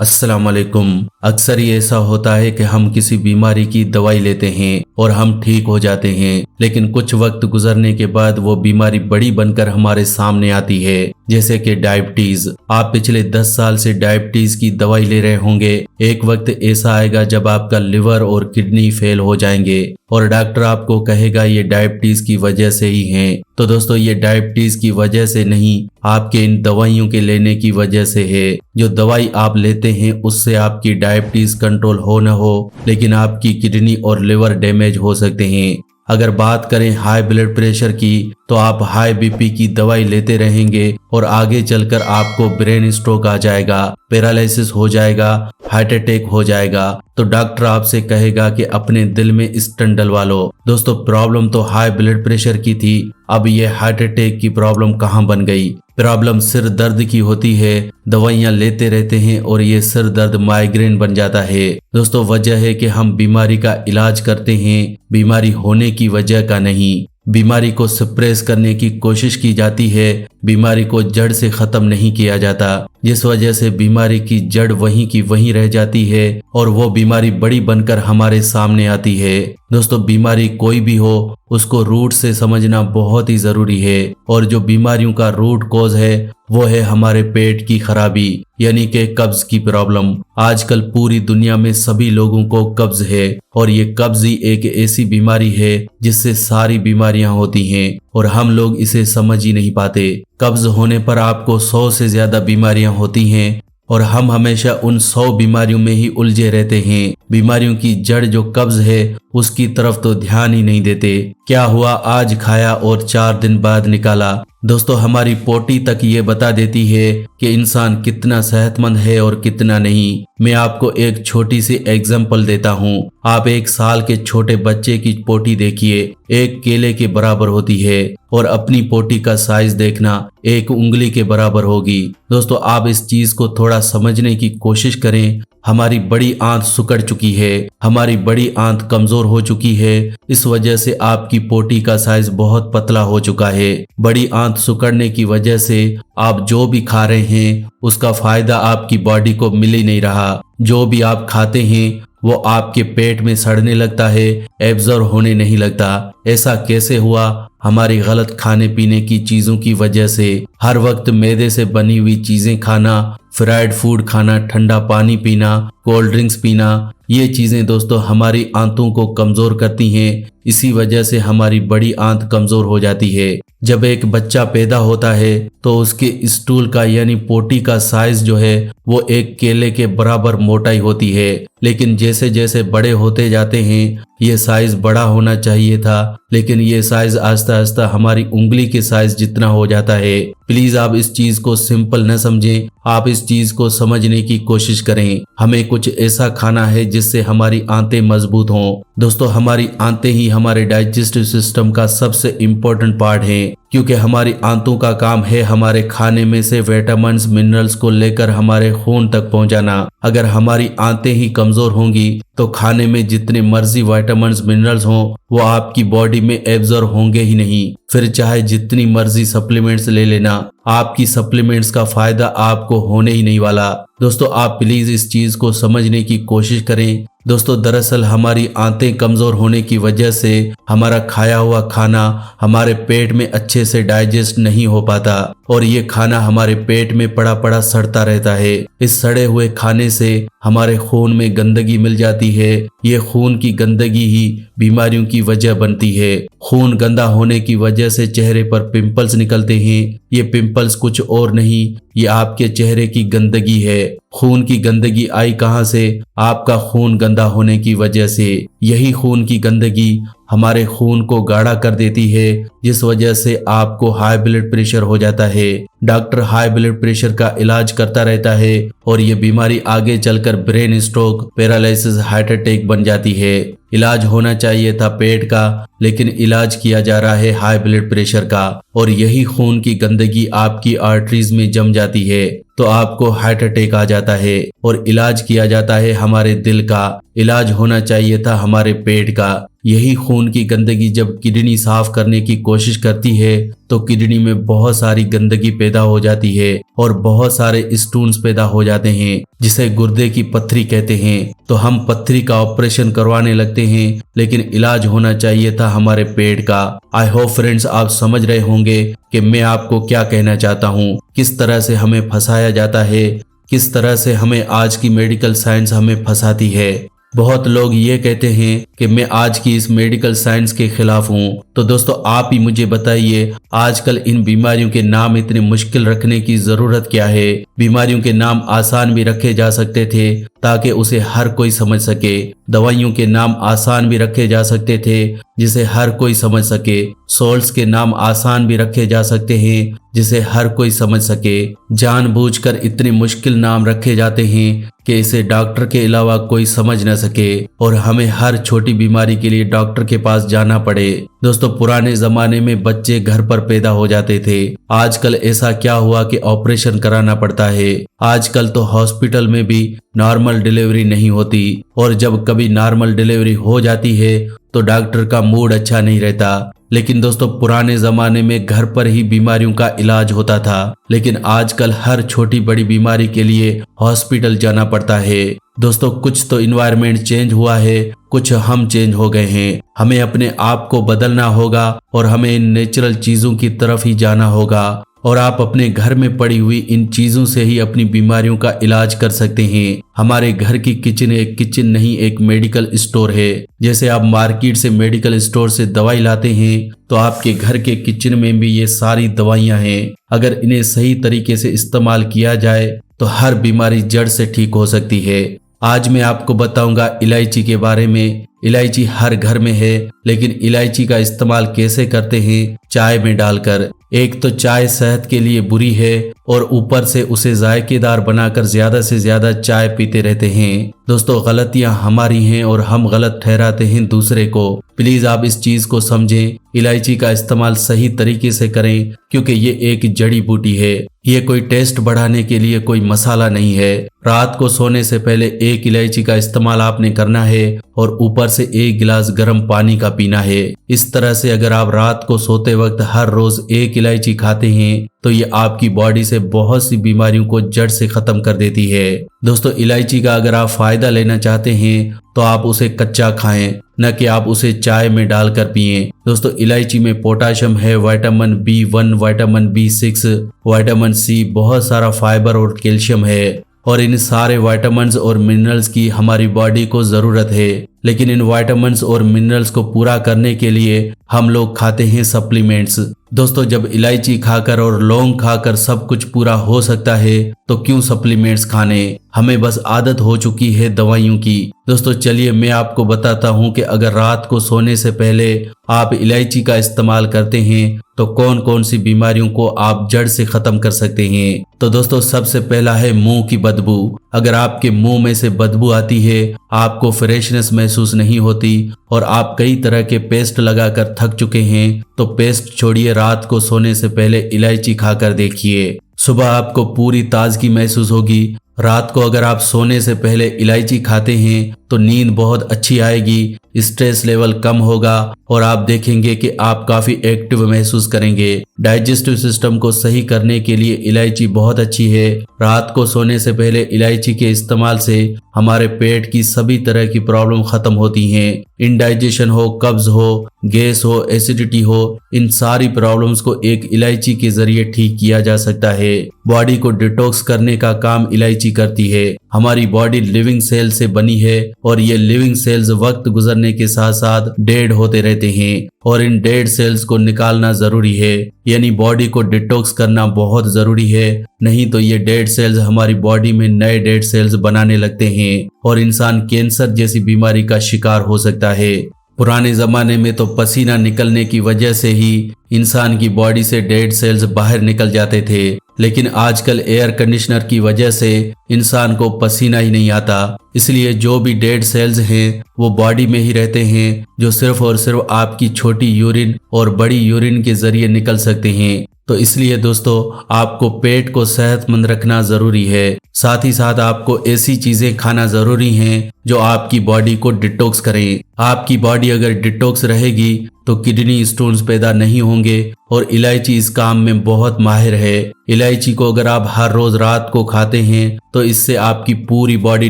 अस्सलाम वालेकुम। अक्सर ये ऐसा होता है कि हम किसी बीमारी की दवाई लेते हैं और हम ठीक हो जाते हैं, लेकिन कुछ वक्त गुजरने के बाद वो बीमारी बड़ी बनकर हमारे सामने आती है, जैसे कि डायबिटीज। आप पिछले 10 साल से डायबिटीज की दवाई ले रहे होंगे। एक वक्त ऐसा आएगा जब आपका लिवर और किडनी फेल हो जाएंगे और डॉक्टर आपको कहेगा ये डायबिटीज की वजह से ही है। तो दोस्तों, ये डायबिटीज की वजह से नहीं, आपके इन दवाइयों के लेने की वजह से है। जो दवाई आप लेते हैं उससे आपकी डायबिटीज कंट्रोल हो न हो, लेकिन आपकी किडनी और लिवर डैमेज हो सकते हैं। अगर बात करें हाई ब्लड प्रेशर की, तो आप हाई बीपी की दवाई लेते रहेंगे और आगे चलकर आपको ब्रेन स्ट्रोक आ जाएगा, पैरालिसिस हो जाएगा, हार्ट अटैक हो जाएगा। तो डॉक्टर आपसे कहेगा कि अपने दिल में स्टेंट डलवा लो। दोस्तों, प्रॉब्लम तो हाई ब्लड प्रेशर की थी, अब ये हार्ट अटैक की प्रॉब्लम कहाँ बन गई। प्रॉब्लम सिर दर्द की होती है, दवाइयां लेते रहते हैं और ये सिर दर्द माइग्रेन बन जाता है। दोस्तों, वजह है कि हम बीमारी का इलाज करते हैं, बीमारी होने की वजह का नहीं। बीमारी को सप्रेस करने की कोशिश की जाती है, बीमारी को जड़ से खत्म नहीं किया जाता, जिस वजह से बीमारी की जड़ वहीं की वहीं रह जाती है और वो बीमारी बड़ी बनकर हमारे सामने आती है। दोस्तों, बीमारी कोई भी हो, उसको रूट से समझना बहुत ही जरूरी है, और जो बीमारियों का रूट कॉज है वो है हमारे पेट की खराबी, यानी कि कब्ज की प्रॉब्लम। आजकल पूरी दुनिया में सभी लोगों को कब्ज है, और ये कब्ज ही एक ऐसी बीमारी है जिससे सारी बीमारियां होती हैं और हम लोग इसे समझ ही नहीं पाते। कब्ज होने पर आपको 100 से ज्यादा बीमारियां होती हैं और हम हमेशा उन 100 बीमारियों में ही उलझे रहते हैं। बीमारियों की जड़ जो कब्ज है उसकी तरफ तो ध्यान ही नहीं देते। क्या हुआ, आज खाया और 4 दिन बाद निकाला। दोस्तों, हमारी पोटी तक ये बता देती है कि इंसान कितना सेहतमंद है और कितना नहीं। मैं आपको एक छोटी सी एग्जांपल देता हूँ। आप 1 साल के छोटे बच्चे की पोटी देखिए, एक केले के बराबर होती है, और अपनी पोटी का साइज देखना, एक उंगली के बराबर होगी। दोस्तों, आप इस चीज को थोड़ा समझने की कोशिश करें। हमारी बड़ी आंत सिकुड़ चुकी है, हमारी बड़ी आंत कमजोर हो चुकी है, इस वजह से आपकी पोटी का साइज बहुत पतला हो चुका है। बड़ी आंत सिकुड़ने की वजह से आप जो भी खा रहे हैं उसका फायदा आपकी बॉडी को मिल ही नहीं रहा। जो भी आप खाते हैं वो आपके पेट में सड़ने लगता है, एब्जॉर्ब होने नहीं लगता। ऐसा कैसे हुआ? हमारी गलत खाने पीने की चीजों की वजह से। हर वक्त मैदे से बनी हुई चीजें खाना, फ्राइड फूड खाना, ठंडा पानी पीना, कोल्ड ड्रिंक्स पीना, ये चीजें दोस्तों हमारी आंतों को कमजोर करती हैं। इसी वजह से हमारी बड़ी आंत कमजोर हो जाती है। जब एक बच्चा पैदा होता है तो उसके स्टूल का यानी पोटी का साइज जो है वो एक केले के बराबर मोटाई होती है, लेकिन जैसे जैसे बड़े होते जाते हैं ये साइज बड़ा होना चाहिए था, लेकिन ये साइज आस्ता आस्ता हमारी उंगली के साइज जितना हो जाता है। प्लीज आप इस चीज को सिंपल न समझें, आप इस चीज को समझने की कोशिश करें। हमें कुछ ऐसा खाना है जिससे हमारी आंतें मजबूत हों। दोस्तों, हमारी आंतें ही हमारे डाइजेस्टिव सिस्टम का सबसे इम्पोर्टेंट पार्ट है, क्योंकि हमारी आंतों का काम है हमारे खाने में से विटामिन्स मिनरल्स को लेकर हमारे खून तक पहुंचाना। अगर हमारी आंतें ही कमजोर होंगी तो खाने में जितने मर्जी विटामिन्स मिनरल्स हों वो आपकी बॉडी में एब्जॉर्ब होंगे ही नहीं। फिर चाहे जितनी मर्जी सप्लीमेंट्स ले लेना, आपकी सप्लीमेंट्स का फायदा आपको होने ही नहीं वाला। दोस्तों, आप प्लीज इस चीज को समझने की कोशिश करें। दोस्तों, दरअसल हमारी आंतें कमजोर होने की वजह से हमारा खाया हुआ खाना हमारे पेट में अच्छे से डाइजेस्ट नहीं हो पाता और ये खाना हमारे पेट में पड़ा पड़ा सड़ता रहता है। इस सड़े हुए खाने से हमारे खून में गंदगी मिल जाती है। ये खून की गंदगी ही बीमारियों की वजह बनती है। खून गंदा होने की वजह से चेहरे पर पिंपल्स निकलते हैं। ये पिंपल्स कुछ और नहीं, ये आपके चेहरे की गंदगी है। खून की गंदगी आई कहां से? आपका खून गंदा होने की वजह से। यही खून की गंदगी हमारे खून को गाढ़ा कर देती है, जिस वजह से आपको हाई ब्लड प्रेशर हो जाता है। डॉक्टर हाई ब्लड प्रेशर का इलाज करता रहता है और ये बीमारी आगे चलकर brain stroke, paralysis, heart attack बन जाती है। इलाज होना चाहिए था पेट का, लेकिन इलाज किया जा रहा है हाई ब्लड प्रेशर का, और यही खून की गंदगी आपकी आर्टरीज में जम जाती है तो आपको हार्ट अटैक आ जाता है और इलाज किया जाता है हमारे दिल का। इलाज होना चाहिए था हमारे पेट का, यही खून की गंदगी जब किडनी साफ करने की कोशिश करती है तो किडनी में बहुत सारी गंदगी पैदा हो जाती है और बहुत सारे स्टोन्स पैदा हो जाते हैं जिसे गुर्दे की पत्थरी कहते हैं। तो हम पत्थरी का ऑपरेशन करवाने लगते हैं, लेकिन इलाज होना चाहिए था हमारे पेट का। आई होप फ्रेंड्स आप समझ रहे होंगे कि मैं आपको क्या कहना चाहता हूँ, किस तरह से हमें फंसाया जाता है, किस तरह से हमें आज की मेडिकल साइंस हमें फंसाती है। बहुत लोग ये कहते हैं कि मैं आज की इस मेडिकल साइंस के खिलाफ हूँ। तो दोस्तों आप ही मुझे बताइए, आजकल इन बीमारियों के नाम इतने मुश्किल रखने की जरूरत क्या है? बीमारियों के नाम आसान भी रखे जा सकते थे ताकि उसे हर कोई समझ सके। दवाइयों के नाम आसान भी रखे जा सकते थे जिसे हर कोई समझ सके। सॉल्ट्स के नाम आसान भी रखे जा सकते हैं जिसे हर कोई समझ सके। जानबूझकर इतने मुश्किल नाम रखे जाते हैं कि इसे डॉक्टर के अलावा कोई समझ न सके और हमें हर छोटी बीमारी के लिए डॉक्टर के पास जाना पड़े। दोस्तों पुराने जमाने में बच्चे घर पर पैदा हो जाते थे, आजकल ऐसा क्या हुआ कि ऑपरेशन कराना पड़ता है। आजकल तो हॉस्पिटल में भी नॉर्मल डिलीवरी नहीं होती और जब कभी नॉर्मल डिलीवरी हो जाती है तो डॉक्टर का मूड अच्छा नहीं रहता। लेकिन दोस्तों पुराने जमाने में घर पर ही बीमारियों का इलाज होता था, लेकिन आजकल हर छोटी बड़ी बीमारी के लिए हॉस्पिटल जाना पड़ता है। दोस्तों कुछ तो इन्वायरमेंट चेंज हुआ है, कुछ हम चेंज हो गए हैं। हमें अपने आप को बदलना होगा और हमें इन नेचुरल चीजों की तरफ ही जाना होगा और आप अपने घर में पड़ी हुई इन चीजों से ही अपनी बीमारियों का इलाज कर सकते हैं। हमारे घर की किचन एक किचन नहीं, एक मेडिकल स्टोर है। जैसे आप मार्केट से मेडिकल स्टोर से दवाई लाते हैं तो आपके घर के किचन में भी ये सारी दवाइयां हैं। अगर इन्हें सही तरीके से इस्तेमाल किया जाए तो हर बीमारी जड़ से ठीक हो सकती है। आज मैं आपको बताऊंगा इलायची के बारे में। इलायची हर घर में है, लेकिन इलायची का इस्तेमाल कैसे करते हैं? चाय में डालकर। एक तो चाय सेहत के लिए बुरी है और ऊपर से उसे जायकेदार बनाकर ज्यादा से ज्यादा चाय पीते रहते हैं। दोस्तों गलतियां हमारी हैं और हम गलत ठहराते हैं दूसरे को। प्लीज आप इस चीज को समझें। इलायची का इस्तेमाल सही तरीके से करें क्योंकि ये एक जड़ी बूटी है। ये कोई टेस्ट बढ़ाने के लिए कोई मसाला नहीं है। रात को सोने से पहले एक इलायची का इस्तेमाल आपने करना है और ऊपर से 1 गिलास गर्म पानी का पीना है। इस तरह से अगर आप रात को सोते वक्त हर रोज 1 इलायची खाते हैं तो ये आपकी बॉडी से बहुत सी बीमारियों को जड़ से खत्म कर देती है। दोस्तों इलायची का अगर आप फायदा लेना चाहते हैं तो आप उसे कच्चा खाएं, न कि आप उसे चाय में डालकर पिएं। दोस्तों इलायची में पोटाशियम है, vitamin B1, vitamin B6, vitamin C, बहुत सारा फाइबर और कैल्शियम है और इन सारे विटामिन्स और मिनरल्स की हमारी बॉडी को जरूरत है। लेकिन इन विटामिन्स और मिनरल्स को पूरा करने के लिए हम लोग खाते हैं सप्लीमेंट्स। दोस्तों जब इलायची खाकर और लौंग खाकर सब कुछ पूरा हो सकता है तो क्यों सप्लीमेंट्स खाने? हमें बस आदत हो चुकी है दवाइयों की। दोस्तों चलिए मैं आपको बताता हूं कि अगर रात को सोने से पहले आप इलायची का इस्तेमाल करते हैं तो कौन कौन सी बीमारियों को आप जड़ से खत्म कर सकते हैं। तो दोस्तों सबसे पहला है मुंह की बदबू। अगर आपके मुंह में से बदबू आती है, आपको फ्रेशनेस महसूस नहीं होती और आप कई तरह के पेस्ट लगाकर थक चुके हैं तो पेस्ट छोड़िए, रात को सोने से पहले इलायची खाकर देखिए। सुबह आपको पूरी ताजगी महसूस होगी। रात को अगर आप सोने से पहले इलायची खाते हैं तो नींद बहुत अच्छी आएगी, स्ट्रेस लेवल कम होगा और आप देखेंगे कि आप काफी एक्टिव महसूस करेंगे। डाइजेस्टिव सिस्टम को सही करने के लिए इलायची बहुत अच्छी है। रात को सोने से पहले इलायची के इस्तेमाल से हमारे पेट की सभी तरह की प्रॉब्लम खत्म होती हैं। इंडाइजेशन हो, कब्ज हो, गैस हो, एसिडिटी हो, इन सारी प्रॉब्लम्स को एक इलायची के जरिए ठीक किया जा सकता है। बॉडी को डिटॉक्स करने का काम इलायची करती है। हमारी बॉडी लिविंग सेल से बनी है और ये लिविंग सेल्स वक्त गुजरने के साथ साथ डेड होते रहते हैं और इन डेड सेल्स को निकालना जरूरी है। यानी बॉडी को डिटॉक्स करना बहुत जरूरी है, नहीं तो ये डेड सेल्स हमारी बॉडी में नए डेड सेल्स बनाने लगते हैं और इंसान कैंसर जैसी बीमारी का शिकार हो सकता है। पुराने जमाने में तो पसीना निकलने की वजह से ही इंसान की बॉडी से डेड सेल्स बाहर निकल जाते थे, लेकिन आजकल एयर कंडीशनर की वजह से इंसान को पसीना ही नहीं आता। इसलिए जो भी डेड सेल्स हैं वो बॉडी में ही रहते हैं, जो सिर्फ और सिर्फ आपकी छोटी यूरिन और बड़ी यूरिन के जरिए निकल सकते हैं। तो इसलिए दोस्तों आपको पेट को सेहतमंद रखना जरूरी है। साथ ही साथ आपको ऐसी चीजें खाना जरूरी हैं जो आपकी बॉडी को डिटॉक्स करें। आपकी बॉडी अगर डिटॉक्स रहेगी तो किडनी स्टोन्स पैदा नहीं होंगे और इलायची इस काम में बहुत माहिर है। इलायची को अगर आप हर रोज रात को खाते हैं तो इससे आपकी पूरी बॉडी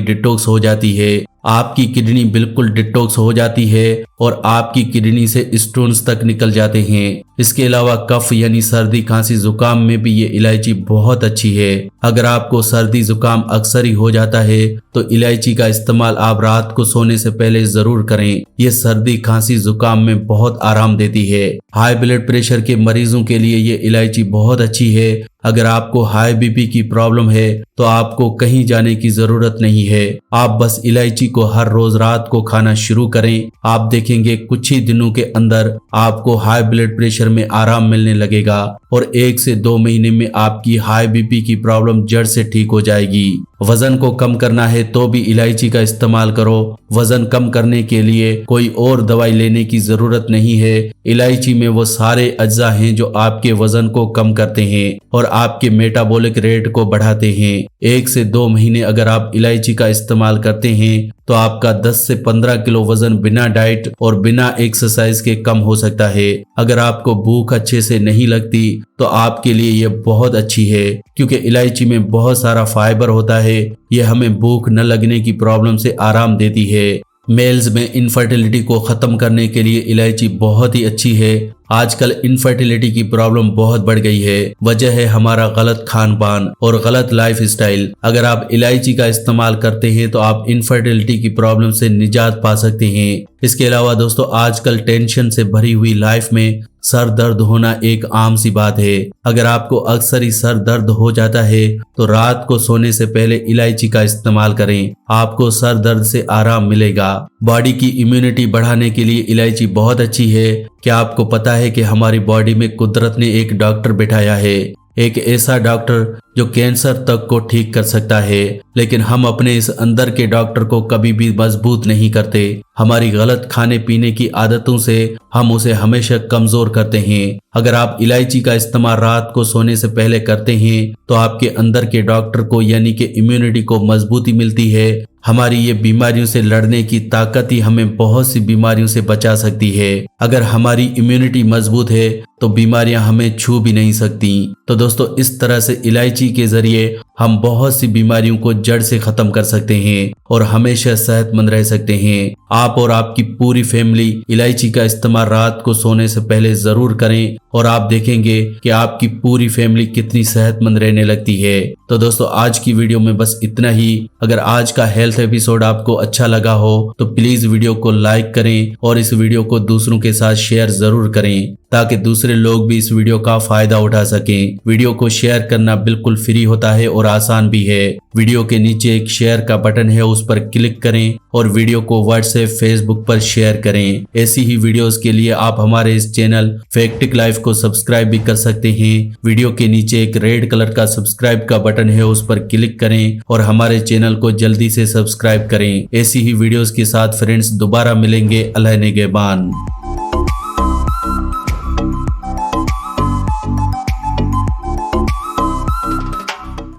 डिटॉक्स हो जाती है। आपकी किडनी बिल्कुल डिटॉक्स हो जाती है और आपकी किडनी से स्टोन्स तक निकल जाते हैं। इसके अलावा कफ यानी सर्दी खांसी जुकाम में भी ये इलायची बहुत अच्छी है। अगर आपको सर्दी जुकाम अक्सर ही हो जाता है तो इलायची का इस्तेमाल आप रात को सोने से पहले जरूर करें। ये सर्दी खांसी जुकाम में बहुत आराम देती है। हाई ब्लड प्रेशर के मरीजों के लिए ये इलायची बहुत अच्छी है। अगर आपको हाई बीपी की प्रॉब्लम है तो आपको कहीं जाने की जरूरत नहीं है। आप बस इलायची को हर रोज रात को खाना शुरू करें। आप देखेंगे कुछ ही दिनों के अंदर आपको हाई ब्लड प्रेशर में आराम मिलने लगेगा और 1 से 2 महीने में आपकी हाई बीपी की प्रॉब्लम जड़ से ठीक हो जाएगी। वजन को कम करना है तो भी इलायची का इस्तेमाल करो। वजन कम करने के लिए कोई और दवाई लेने की जरूरत नहीं है। इलायची में वो सारे अज्जा हैं जो आपके वजन को कम करते हैं और आपके मेटाबॉलिक रेट को बढ़ाते हैं। 1 से 2 महीने अगर आप इलायची का इस्तेमाल करते हैं तो आपका 10 से 15 किलो वजन बिना डाइट और बिना एक्सरसाइज के कम हो सकता है। अगर आपको भूख अच्छे से नहीं लगती तो आपके लिए ये बहुत अच्छी है, क्योंकि इलायची में बहुत सारा फाइबर होता है। ये हमें भूख न लगने की प्रॉब्लम से आराम देती है। मेल्स में इनफर्टिलिटी को खत्म करने के लिए इलायची बहुत ही अच्छी है। आजकल इनफर्टिलिटी की प्रॉब्लम बहुत बढ़ गई है। वजह है हमारा गलत खान पान और गलत लाइफ स्टाइल। अगर आप इलायची का इस्तेमाल करते हैं तो आप इनफर्टिलिटी की प्रॉब्लम से निजात पा सकते हैं। इसके अलावा दोस्तों आजकल टेंशन से भरी हुई लाइफ में सर दर्द होना एक आम सी बात है। अगर आपको अक्सर ही सर दर्द हो जाता है तो रात को सोने से पहले इलायची का इस्तेमाल करें। आपको सर दर्द से आराम मिलेगा। बॉडी की इम्यूनिटी बढ़ाने के लिए इलायची बहुत अच्छी है। क्या आपको पता है कि हमारी बॉडी में कुदरत ने एक डॉक्टर बिठाया है, एक ऐसा डॉक्टर जो कैंसर तक को ठीक कर सकता है, लेकिन हम अपने इस अंदर के डॉक्टर को कभी भी मजबूत नहीं करते। हमारी गलत खाने पीने की आदतों से हम उसे हमेशा कमजोर करते हैं। अगर आप इलायची का इस्तेमाल रात को सोने से पहले करते हैं तो आपके अंदर के डॉक्टर को यानी कि इम्यूनिटी को मजबूती मिलती है। हमारी ये बीमारियों से लड़ने की ताकत ही हमें बहुत सी बीमारियों से बचा सकती है। अगर हमारी इम्यूनिटी मजबूत है तो बीमारियां हमें छू भी नहीं सकती। तो दोस्तों इस तरह से इलायची के जरिए हम बहुत सी बीमारियों को जड़ से खत्म कर सकते हैं और हमेशा सेहतमंद रह सकते हैं। आप और आपकी पूरी फैमिली इलायची का इस्तेमाल रात को सोने से पहले जरूर करें और आप देखेंगे कि आपकी पूरी फैमिली कितनी सेहतमंद रहने लगती है। तो दोस्तों आज की वीडियो में बस इतना ही। अगर आज का हेल्थ एपिसोड आपको अच्छा लगा हो तो प्लीज वीडियो को लाइक करें और इस वीडियो को दूसरों के साथ शेयर जरूर करें ताकि दूसरे लोग भी इस वीडियो का फायदा उठा सकें। वीडियो को शेयर करना बिल्कुल फ्री होता है और आसान भी है। वीडियो के नीचे एक शेयर का बटन है, उस पर क्लिक करें और वीडियो को व्हाट्सएप फेसबुक पर शेयर करें। ऐसी ही वीडियोस के लिए आप हमारे इस चैनल फैक्टिक लाइफ को सब्सक्राइब भी कर सकते हैं। वीडियो के नीचे एक रेड कलर का सब्सक्राइब का बटन है, उस पर क्लिक करें और हमारे चैनल को जल्दी से सब्सक्राइब करें। ऐसी ही वीडियोस के साथ फ्रेंड्स दोबारा मिलेंगे। अल्लाह निगहबान।